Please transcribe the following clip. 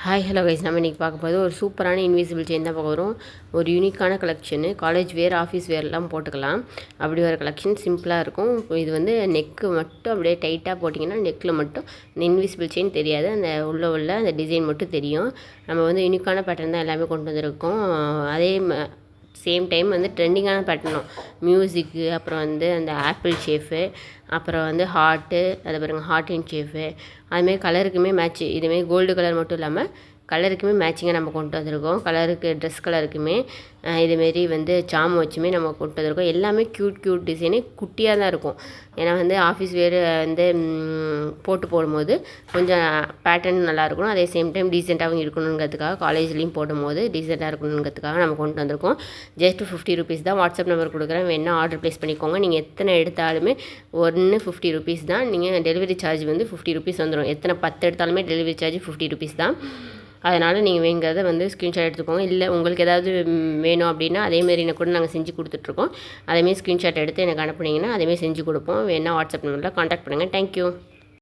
Hi hello guys, நம்ம இன்றைக்கி பார்க்க போது ஒரு சூப்பரான இன்விசிபிள் செயின் தான் பார்க்க வரும். ஒரு யூனிக்கான கலெக்ஷனு, காலேஜ் வேர் ஆஃபீஸ் வேர்லாம் போட்டுக்கலாம். அப்படி ஒரு கலெக்ஷன் சிம்பிளாக இருக்கும். இது வந்து நெக்கு மட்டும் அப்படியே டைட்டாக போட்டிங்கன்னா நெக்கில் மட்டும் இந்த இன்விசிபிள் செயின் தெரியாது, அந்த உள்ள அந்த டிசைன் மட்டும் தெரியும். நம்ம வந்து யூனிக்கான பேட்டர்ன் தான் எல்லாமே கொண்டு வந்திருக்கோம். அதே சேம் டைம் வந்து ட்ரெண்டிங்கான பேட்டர்னும், மியூசிக்கு, அப்புறம் வந்து அந்த ஆப்பிள் ஷேஃபு, அப்புறம் வந்து ஹார்ட்டு, அதை பாருங்கள் ஹார்ட் அண்ட் ஷேஃபு, அதுமாரி கலருக்குமே மேட்ச்சு. இதுமாரி கோல்டு கலர் மட்டும் இல்லாமல் கலருக்குமே மேட்சிங்காக நம்ம கொண்டு வந்திருக்கோம். கலருக்கு ட்ரெஸ் கலருக்குமே இதுமாரி வந்து சாமு வச்சுமே நம்ம கொண்டு வந்திருக்கோம். எல்லாமே க்யூட் டிசைனு, குட்டியாக தான் இருக்கும். ஏன்னா வந்து ஆஃபீஸ் வேறு வந்து போட்டு போடும்போது கொஞ்சம் பேட்டர்ன் நல்லா இருக்கணும், அதே சேம் டைம் டீசெண்டாகவும் இருக்கணுங்கிறதுக்காக, காலேஜ்லேயும் போடும்போது டீசெண்டாக இருக்கணுங்கிறதுக்காக நம்ம கொண்டு வந்திருக்கோம். ஜஸ்ட் 50 ருபீஸ் தான். வாட்ஸ்அப் நம்பர் கொடுக்குறேன், வேணால் ஆர்டர் ப்ளேஸ் பண்ணிக்கோங்க. நீங்கள் எத்தனை எடுத்தாலுமே ஒன்று 50 ருபீஸ் தான். நீங்கள் டெலிவரி சார்ஜ் வந்து 50 ருபீஸ் வந்துடும். எத்தனை 10 எடுத்தாலுமே டெலிவரி சார்ஜ் 50 ருபீஸ் தான். அதனால் நீங்கள் வேங்கிறத வந்து ஸ்க்ரீன்ஷாட் எடுத்துக்கோங்க. இல்லை உங்களுக்கு ஏதாவது வேணும் அப்படின்னா அதேமாரி கூட நாங்கள் செஞ்சு கொடுத்துட்ருக்கோம். அதேமாரி ஸ்க்ரீன்ஷாட் எடுத்து எனக்கு அனுப்புனீங்கன்னா அதேமாரி செஞ்சு கொடுப்போம். வேணால் வாட்ஸ்அப் நம்பரில் கான்டாக்ட் பண்ணுங்கள். தேங்க்யூ.